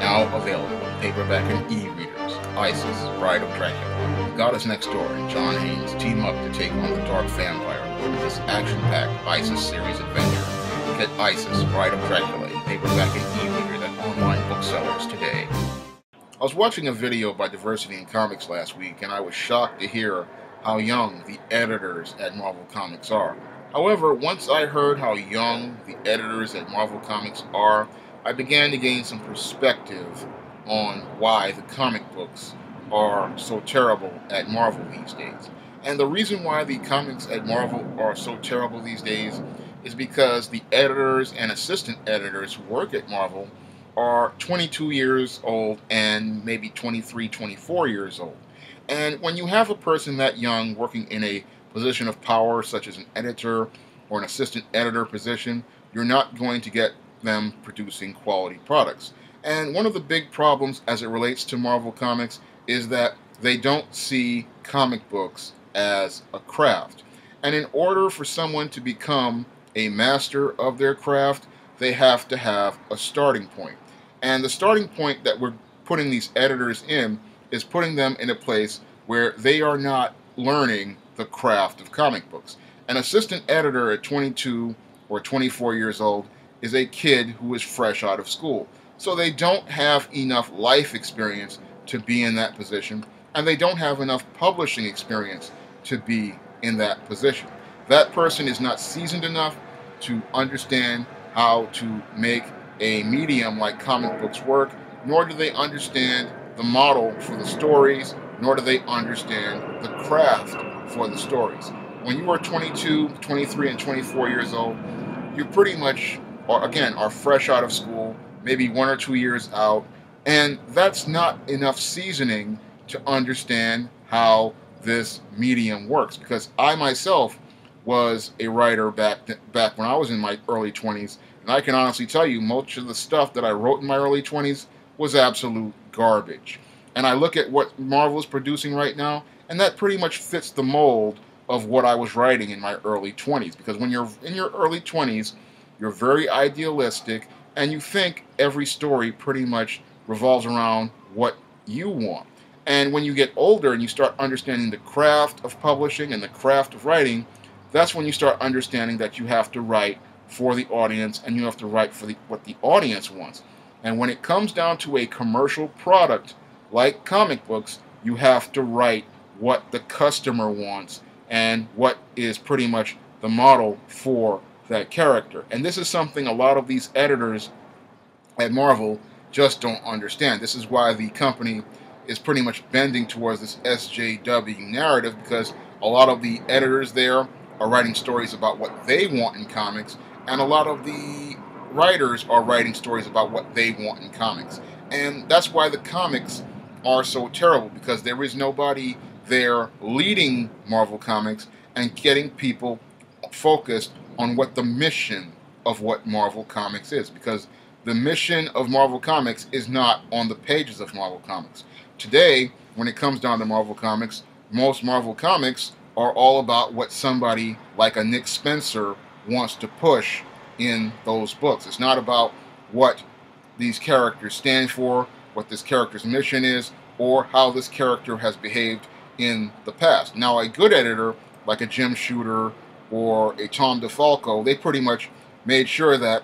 Now available in paperback and e-readers. Isis, Bride of Dracula. The Goddess Next Door and John Haynes team up to take on the Dark Vampire in this action-packed Isis series adventure. Get Isis, Bride of Dracula in paperback and e-readers at online booksellers today. I was watching a video by Diversity in Comics last week, and I was shocked to hear how young the editors at Marvel Comics are. However, once I heard how young the editors at Marvel Comics are, I began to gain some perspective on why the comic books are so terrible at Marvel these days. And the reason why the comics at Marvel are so terrible these days is because the editors and assistant editors who work at Marvel are 22 years old and maybe 23, 24 years old. And when you have a person that young working in a position of power, such as an editor or an assistant editor position, you're not going to get them producing quality products. And one of the big problems as it relates to Marvel Comics is that they don't see comic books as a craft. And in order for someone to become a master of their craft, they have to have a starting point. And the starting point that we're putting these editors in is putting them in a place where they are not learning the craft of comic books. An assistant editor at 22 or 24 years old is a kid who is fresh out of school. So they don't have enough life experience to be in that position, and they don't have enough publishing experience to be in that position. That person is not seasoned enough to understand how to make a medium like comic books work, nor do they understand the model for the stories, nor do they understand the craft for the stories. When you are 22, 23, and 24 years old, you pretty much are fresh out of school, maybe 1 or 2 years out, and that's not enough seasoning to understand how this medium works. Because I myself was a writer back when I was in my early 20s, and I can honestly tell you most of the stuff that I wrote in my early 20s was absolute garbage. And I look at what Marvel is producing right now, and that pretty much fits the mold of what I was writing in my early 20s. Because when you're in your early 20s, you're very idealistic, and you think every story pretty much revolves around what you want. And when you get older and you start understanding the craft of publishing and the craft of writing, that's when you start understanding that you have to write for the audience, and you have to write for what the audience wants. And when it comes down to a commercial product like comic books, you have to write what the customer wants and what is pretty much the model for that character. And this is something a lot of these editors at Marvel just don't understand. This is why the company is pretty much bending towards this SJW narrative, because a lot of the editors there are writing stories about what they want in comics, and a lot of the writers are writing stories about what they want in comics. And that's why the comics are so terrible, because there is nobody there leading Marvel Comics and getting people focused on what the mission of what Marvel Comics is, because the mission of Marvel Comics is not on the pages of Marvel Comics. Today, when it comes down to Marvel Comics, most Marvel Comics are all about what somebody like a Nick Spencer wants to push in those books. It's not about what these characters stand for, what this character's mission is, or how this character has behaved in the past. Now, a good editor, like a Jim Shooter or a Tom DeFalco, they pretty much made sure that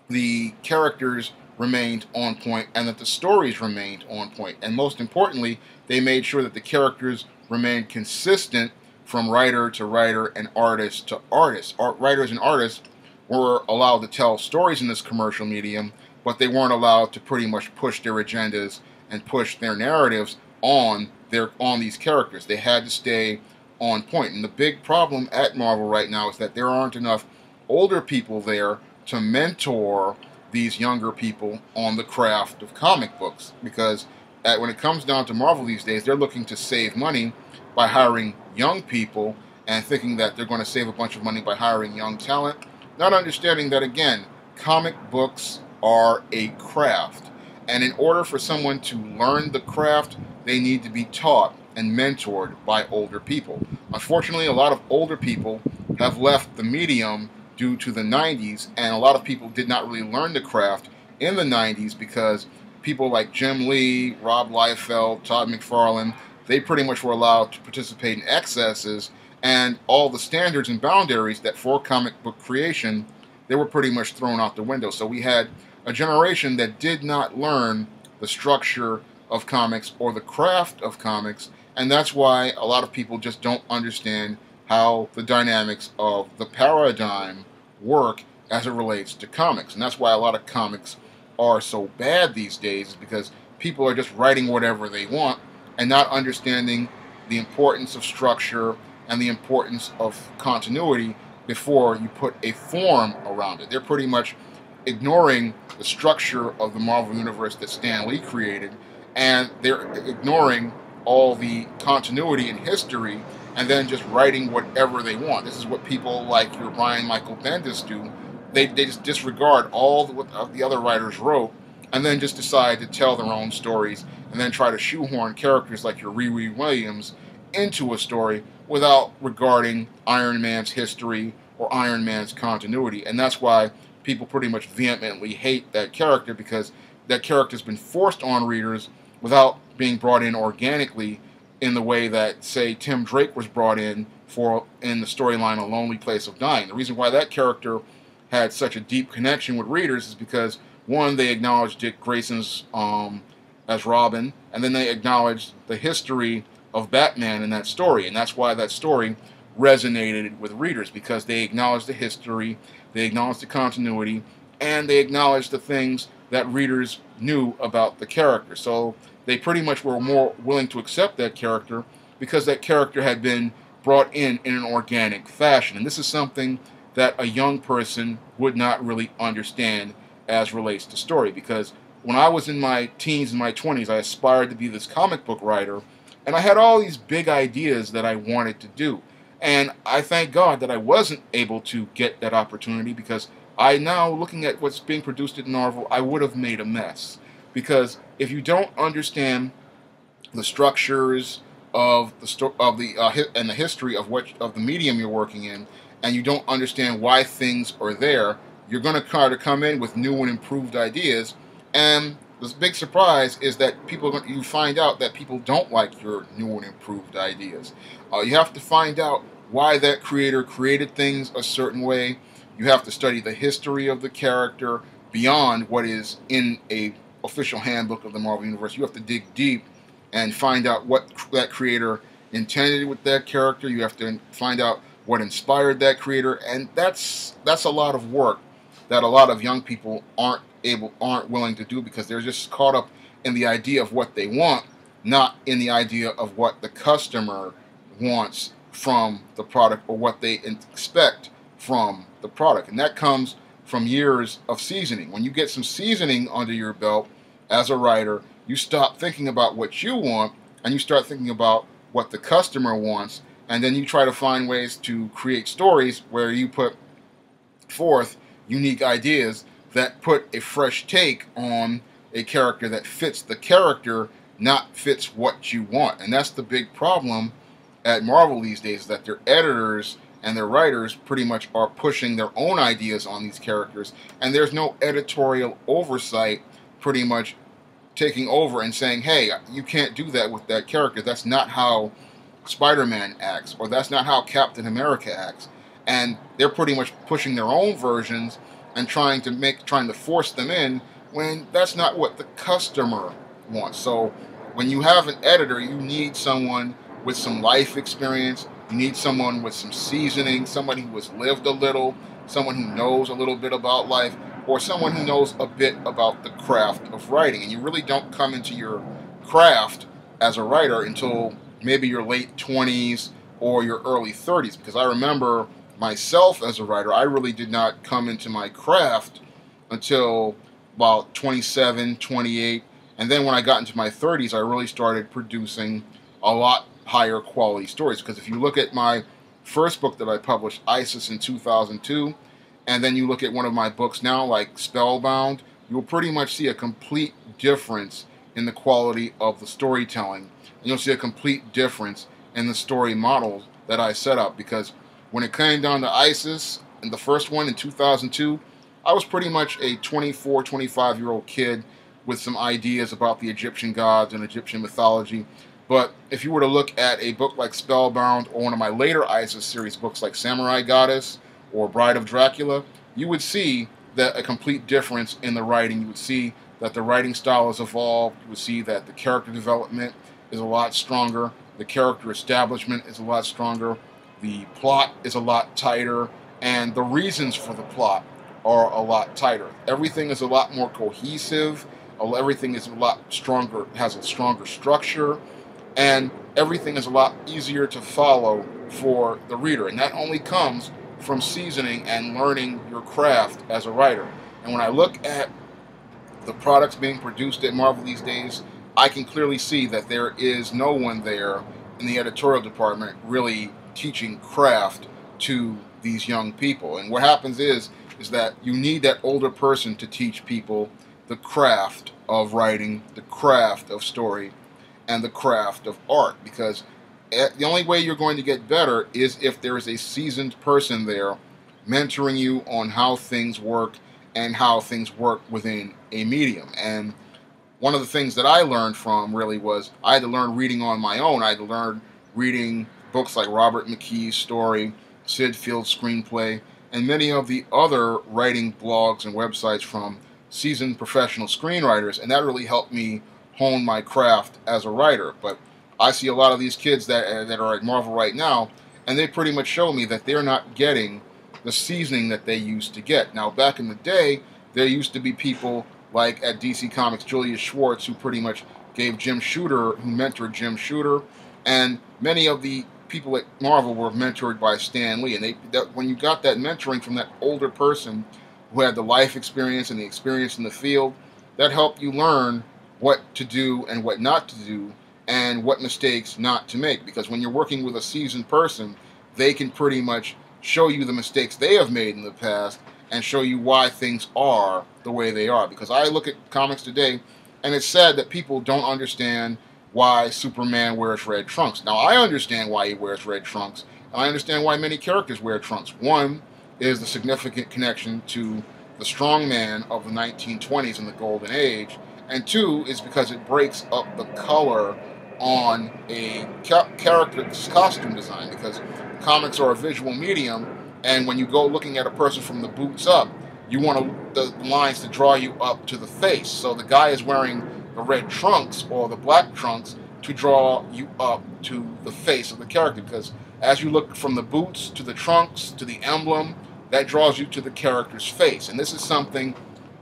the characters remained on point and that the stories remained on point. And most importantly, they made sure that the characters remained consistent from writer to writer and artist to artist. Writers and artists were allowed to tell stories in this commercial medium, but they weren't allowed to pretty much push their agendas and push their narratives on these characters. They had to stay on point. And the big problem at Marvel right now is that there aren't enough older people there to mentor these younger people on the craft of comic books, because when it comes down to Marvel these days, they're looking to save money by hiring young people and thinking that they're going to save a bunch of money by hiring young talent, not understanding that, again, comic books are a craft. And in order for someone to learn the craft, they need to be taught and mentored by older people. Unfortunately, a lot of older people have left the medium due to the 90s, and a lot of people did not really learn the craft in the 90s because people like Jim Lee, Rob Liefeld, Todd McFarlane, they pretty much were allowed to participate in excesses, and all the standards and boundaries that for comic book creation, they were pretty much thrown out the window. So we had a generation that did not learn the structure of comics or the craft of comics, and that's why a lot of people just don't understand how the dynamics of the paradigm work as it relates to comics. And that's why a lot of comics are so bad these days, is because people are just writing whatever they want and not understanding the importance of structure and the importance of continuity before you put a form around it. They're pretty much ignoring the structure of the Marvel Universe that Stan Lee created, and they're ignoring all the continuity in history and then just writing whatever they want. This is what people like your Brian Michael Bendis do. They just disregard all what the other writers wrote and then just decide to tell their own stories and then try to shoehorn characters like your Riri Williams into a story without regarding Iron Man's history or Iron Man's continuity. And that's why people pretty much vehemently hate that character, because that character's been forced on readers without being brought in organically in the way that, say, Tim Drake was brought in the storyline A Lonely Place of Dying. The reason why that character had such a deep connection with readers is because, one, they acknowledged Dick Grayson's as Robin, and then they acknowledged the history of Batman in that story, and that's why that story resonated with readers, because they acknowledged the history, they acknowledged the continuity, and they acknowledged the things that readers knew about the character. So they pretty much were more willing to accept that character because that character had been brought in an organic fashion. And this is something that a young person would not really understand as relates to story, because when I was in my teens and my 20s, I aspired to be this comic book writer, and I had all these big ideas that I wanted to do. And I thank God that I wasn't able to get that opportunity, because I now, looking at what's being produced at Marvel, I would have made a mess. Because if you don't understand the structures of the history of the medium you're working in, and you don't understand why things are there, you're going to try to come in with new and improved ideas. And the big surprise is that you find out that people don't like your new and improved ideas. You have to find out why that creator created things a certain way. You have to study the history of the character beyond what is in a official handbook of the Marvel Universe. You have to dig deep and find out what that creator intended with that character. You have to find out what inspired that creator, and that's a lot of work that a lot of young people aren't willing to do, because they're just caught up in the idea of what they want, not in the idea of what the customer wants from the product or what they expect from the product. And that comes from years of seasoning. When you get some seasoning under your belt as a writer, you stop thinking about what you want and you start thinking about what the customer wants, and then you try to find ways to create stories where you put forth unique ideas that put a fresh take on a character that fits the character, not fits what you want. And that's the big problem at Marvel these days, that their editors and their writers pretty much are pushing their own ideas on these characters, and there's no editorial oversight pretty much taking over and saying, hey, you can't do that with that character. That's not how Spider-Man acts, or that's not how Captain America acts. And they're pretty much pushing their own versions and trying to force them in when that's not what the customer wants. So when you have an editor, you need someone with some life experience, you need someone with some seasoning, someone who has lived a little, someone who knows a little bit about life, or someone who knows a bit about the craft of writing. And you really don't come into your craft as a writer until maybe your late 20s or your early 30s, because I remember myself as a writer, I really did not come into my craft until about 27, 28, and then when I got into my 30s, I really started producing a lot higher quality stories. Because if you look at my first book that I published, ISIS, in 2002, and then you look at one of my books now, like Spellbound, you'll pretty much see a complete difference in the quality of the storytelling. And you'll see a complete difference in the story models that I set up, because when it came down to ISIS, and the first one in 2002, I was pretty much a 24, 25-year-old kid with some ideas about the Egyptian gods and Egyptian mythology. But if you were to look at a book like Spellbound or one of my later ISIS series books like Samurai Goddess or Bride of Dracula, you would see that a complete difference in the writing. You would see that the writing style has evolved. You would see that the character development is a lot stronger. The character establishment is a lot stronger. The plot is a lot tighter. And the reasons for the plot are a lot tighter. Everything is a lot more cohesive. Everything is a lot stronger, has a stronger structure. And everything is a lot easier to follow for the reader. And that only comes from seasoning and learning your craft as a writer. And when I look at the products being produced at Marvel these days, I can clearly see that there is no one there in the editorial department really teaching craft to these young people. And what happens is that you need that older person to teach people the craft of writing, the craft of story, and the craft of art, because the only way you're going to get better is if there is a seasoned person there mentoring you on how things work and how things work within a medium. And one of the things that I learned from really was I had to learn reading on my own. I had to learn reading books like Robert McKee's story, Sid Field's screenplay, and many of the other writing blogs and websites from seasoned professional screenwriters, and that really helped me hone my craft as a writer. But I see a lot of these kids that are at Marvel right now, and they pretty much show me that they're not getting the seasoning that they used to get. Now, back in the day, there used to be people like at DC Comics, Julius Schwartz, who pretty much gave Jim Shooter, who mentored Jim Shooter, and many of the people at Marvel were mentored by Stan Lee. And when you got that mentoring from that older person who had the life experience and the experience in the field, that helped you learn what to do and what not to do, and what mistakes not to make. Because when you're working with a seasoned person, they can pretty much show you the mistakes they have made in the past and show you why things are the way they are. Because I look at comics today, and it's sad that people don't understand why Superman wears red trunks. Now, I understand why he wears red trunks, and I understand why many characters wear trunks. One is the significant connection to the strong man of the 1920s and the Golden Age, and two is because it breaks up the color on a character's costume design, because comics are a visual medium, and when you go looking at a person from the boots up, you want the lines to draw you up to the face. So the guy is wearing the red trunks or the black trunks to draw you up to the face of the character, because as you look from the boots to the trunks to the emblem, that draws you to the character's face. And this is something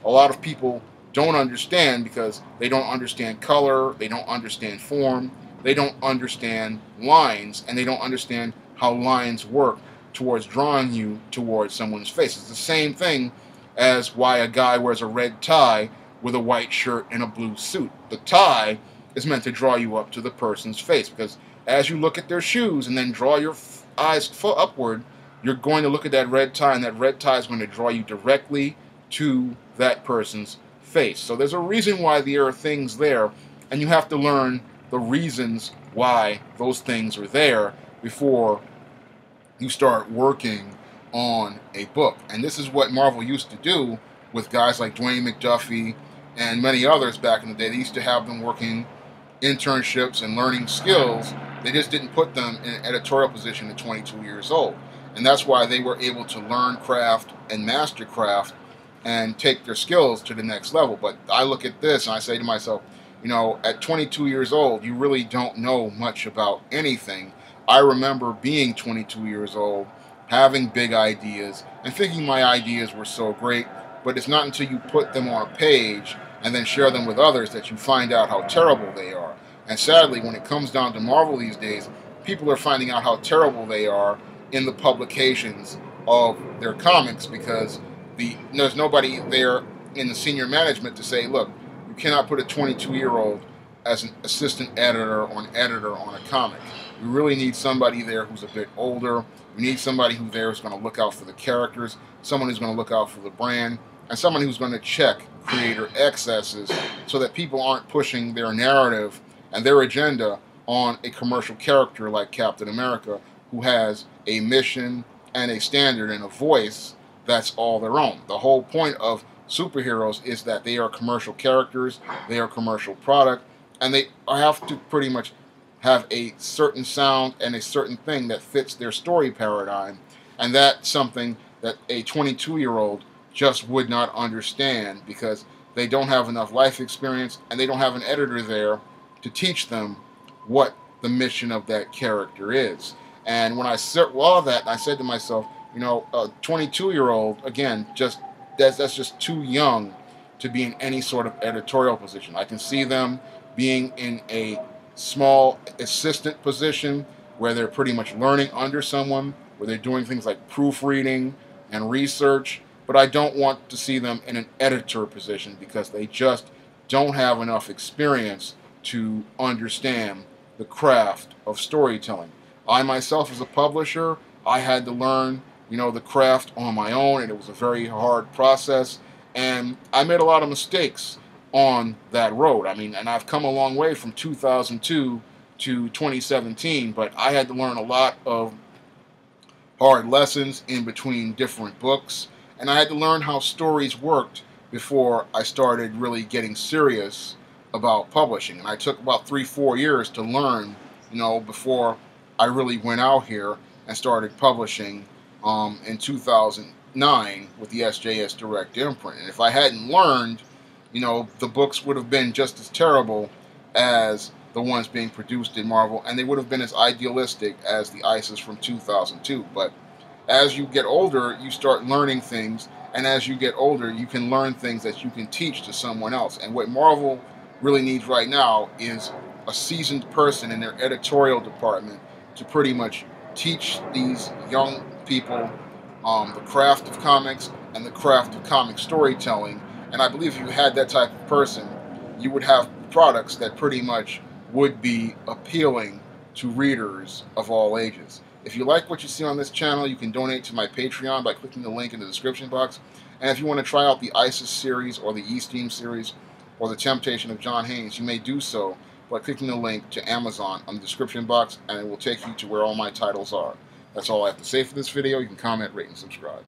a lot of people don't understand, because they don't understand color, they don't understand form, they don't understand lines, and they don't understand how lines work towards drawing you towards someone's face. It's the same thing as why a guy wears a red tie with a white shirt and a blue suit. The tie is meant to draw you up to the person's face, because as you look at their shoes and then draw your eyes upward, you're going to look at that red tie, and that red tie is going to draw you directly to that person's face. So there's a reason why there are things there, and you have to learn the reasons why those things are there before you start working on a book. And this is what Marvel used to do with guys like Dwayne McDuffie and many others back in the day. They used to have them working internships and learning skills. They just didn't put them in an editorial position at 22 years old. And that's why they were able to learn craft and master craft and take their skills to the next level. But I look at this and I say to myself, you know, at 22 years old, you really don't know much about anything. I remember being 22 years old, having big ideas, and thinking my ideas were so great, but it's not until you put them on a page and then share them with others that you find out how terrible they are. And sadly, when it comes down to Marvel these days, people are finding out how terrible they are in the publications of their comics, because there's nobody there in the senior management to say, look, you cannot put a 22-year-old as an assistant editor or an editor on a comic. We really need somebody there who's a bit older. We need somebody who's there who's going to look out for the characters, someone who's going to look out for the brand, and someone who's going to check creator excesses so that people aren't pushing their narrative and their agenda on a commercial character like Captain America, who has a mission and a standard and a voice that's all their own. The whole point of superheroes is that they are commercial characters, they are commercial product, and they have to pretty much have a certain sound and a certain thing that fits their story paradigm, and that's something that a 22-year-old just would not understand because they don't have enough life experience and they don't have an editor there to teach them what the mission of that character is. And when I saw that, I said to myself, you know, a 22-year-old, again, that's just too young to be in any sort of editorial position. I can see them being in a small assistant position where they're pretty much learning under someone, where they're doing things like proofreading and research, but I don't want to see them in an editor position because they just don't have enough experience to understand the craft of storytelling. I myself, as a publisher, I had to learn, you know, the craft on my own, and it was a very hard process, and I made a lot of mistakes on that road. I mean, and I've come a long way from 2002 to 2017, but I had to learn a lot of hard lessons in between different books, and I had to learn how stories worked before I started really getting serious about publishing. And I took about 3-4 years to learn, you know, before I really went out here and started publishing in 2009 with the SJS Direct imprint. And if I hadn't learned, you know, the books would have been just as terrible as the ones being produced in Marvel, and they would have been as idealistic as the ISIS from 2002. But as you get older, you start learning things, and as you get older, you can learn things that you can teach to someone else. And what Marvel really needs right now is a seasoned person in their editorial department to pretty much teach these young people the craft of comics and the craft of comic storytelling. And I believe if you had that type of person, you would have products that pretty much would be appealing to readers of all ages. If you like what you see on this channel, you can donate to my Patreon by clicking the link in the description box. And if you want to try out the ISIS series or the E-Steam series or the Temptation of John Haynes, you may do so by clicking the link to Amazon on the description box, and it will take you to where all my titles are. That's all I have to say for this video. You can comment, rate, and subscribe.